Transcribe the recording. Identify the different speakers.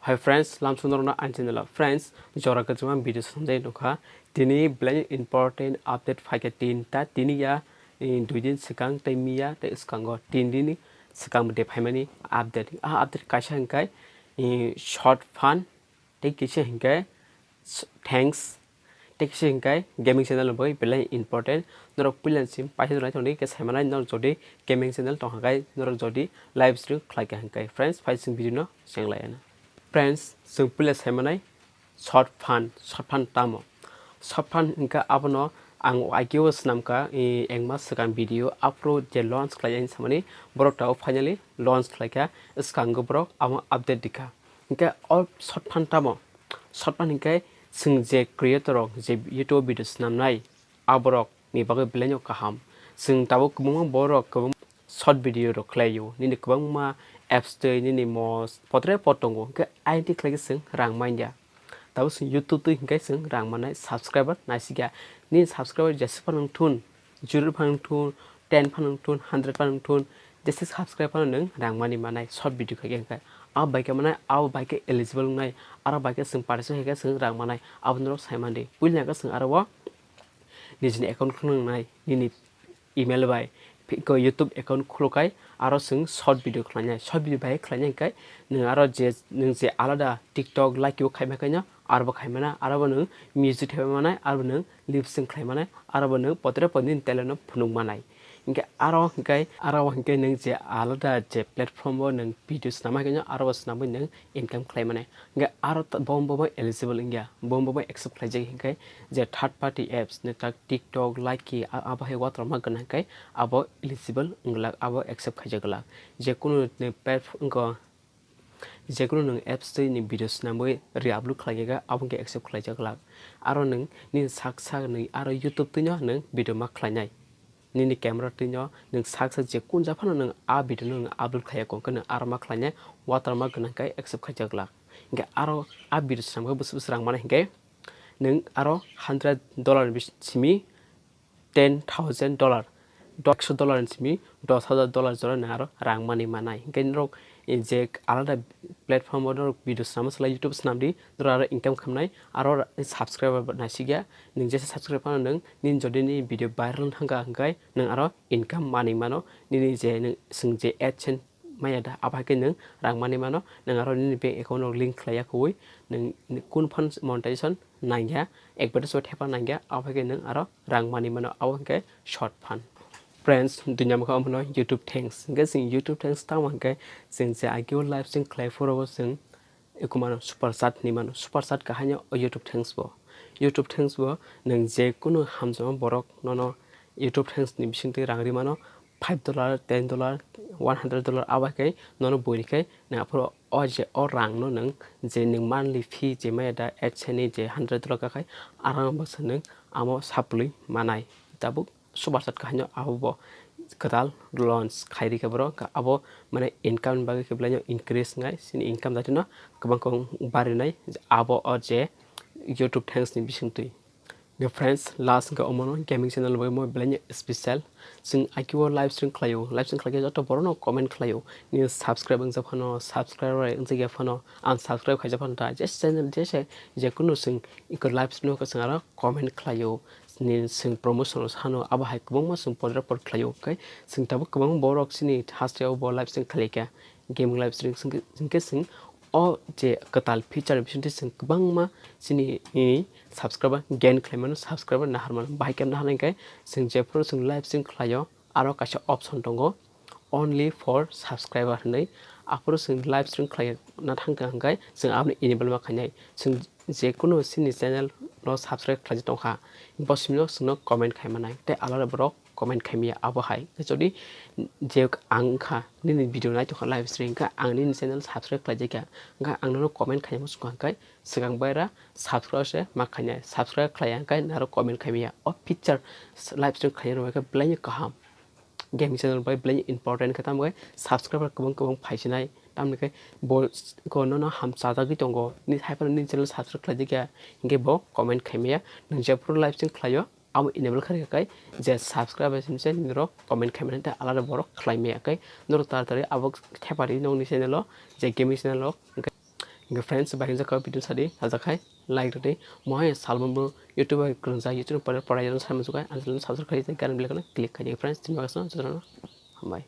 Speaker 1: Hi friends, lam sunarona anjinala friends, jora kacuma video sunday nukha. Tini blank important update fakatin ta tini ya duidin sekang taimia te skango tini sekang de phaimani update update kaisa hingkai short fun te kisa hingkai thanks te kisa hingkai gaming channel boy blank important norok pilan sim paisa donai thoni ke saimana nor jodi gaming channel tonghakai norok jodi live stream khlaika hingkai friends faising video no senglayana. Friends, simple semanai short fun tamo. Short fun inka abono ang IQ snamka engma sekan video upload je launch klayan samani borok tao finally launch klaya skang borok amo update dika. Inka all short fun tamo. Short fun inka sing je creator je YouTube video snamnai aborok ni bagai belanyo kaham. Sing tabo kumung borok kumung short video ro klayo ni kubang ma apps te ni mos potre potongo ke ID klagi sing rang manja tahu sing YouTube tu hingkai sing rang mana subscriber nasiga ni subscriber jasi panung tun 0 panung tun 10 panung tun 100 panung tun jasi subscriber nang rang mani mana short video kage hingkai ab baike mana ab baike eligible ngai ara baike sing parisa hingkai sing rang mana ab norok saimande puilnya ka sing arawa nijini account khunung nai ni email bai ko YouTube account kholokai aro sing short video khlanya short video bai khlanya kai nung aro je nung je alada TikTok like yo khaima kanya arbo khaimana arbo nung music themana arbo nung lip sync khaimana arbo nung potre podin teleno phunung manai inge aro hinkai nung je alada je platform bo nung videos nama kanya arbo snamai nung income khlaimana inge aro bombo eligible inga bombo accept khlai je hinkai je third party apps ne tak TikTok like ki aba he watra ma gana kai abo eligible ngla abo accept khai jagla je kunu ne platform ko je kunu nung apps te ni videos namoi re-upload khlaiga abo ke accept khlai jagla aro nung ni sak ni aro YouTube te nyo nung video ma khlainai ni camera te nyo nung sak je kun ja phano nung a video nung upload khlaya ko kana aro ma khlaina watra ma gana kai accept khai jagla inga aro a videos namoi bus rang mana hingai nung aro $100 simi $10,000 $100 simi $10,000 jora naro rang mani manai genrok je alada platform or video samasla YouTube snamdi dora income khamnai aro subscriber nasiga ning je subscriber nung nin jodi ni video viral hanga hangai nung aro income mani mano ni je nung sing je adsense mayada abake nung rang mani mano nung aro ni bank account link khlaya koi nung kun fund monetization nangya ekbar so thepa nangya abake nung aro rang mani mano awake short fund. Friends, dunia maka amno YouTube thanks. Gasing YouTube thanks tawang kai sing se IQ live sing clay for sing ikumano super chat ni mano super chat ka hanya YouTube thanks bo. YouTube thanks bo nang je kuno hamjama borok nono YouTube thanks ni bising te rangri mano $5 $10 $100 awakai nono bori kai na pro oje or rang no nang je ning monthly fee je mayada adsense je $100 ka kai arang ba sanang amo sapli manai tabuk subarsat kahnya abo kadal launch khairi ka bro ka abo mane income bagi ke blanyo increase ngai sin income datino kabang kong bari nai abo oje YouTube thanks ni bising tui the friends last ka omono gaming channel boy mo blanyo special sing IQ live stream khlayo joto borono comment khlayo ni subscribe ang japhano subscriber ang jega phano unsubscribe khai japhano ta just channel je kuno sing iko live stream ka singara comment khlayo ni sing promotion hano aba hai kubang ma sing podra pod khlayo kai sing tabu kubang borok sini hasya bo live stream khalika game live stream sing o je katal feature bisinte sing kubang ma sini subscriber gain claimano subscriber na harman bai kam na hanai kai sing je pro sing live stream khlayo aro kaisa option tongo only for subscriber nei apro sing live stream khlayo na thangka hangai sing apni enable ma khainai sing je kuno sini channel no subscribe khlai tongkha impossible sino comment khaimanai te alare borok comment khaimia abo hai jodi je angkha ni video nai to live stream ka angni channel subscribe khlai jeka ga angno comment khaimo sukang kai sigang baira subscribe se ma khainya subscribe khlai kai naro comment khaimia o picture live stream khlai no ka blai kaham game channel by blai important khatam gai subscriber kubang phaisinai tamni kai bo ko no ham sada gi tongo ni hyper ni channel subscribe khlai jeka nge bo comment khaimia nang je pro live stream khlayo am enable khari kai je subscribe simse niro comment khaimena ta alada borok khlaimia kai noro tartari abok thepari nong ni channel je gaming channel friends bike जगह video सादी हाजाखाय like they मोहाय सालमबो YouTube ग्रंजा YouTube पर परायन सामजुखाय आंजों subscribe गान बिलखौनो click खायो friends दिन बागसो जरा हामबाय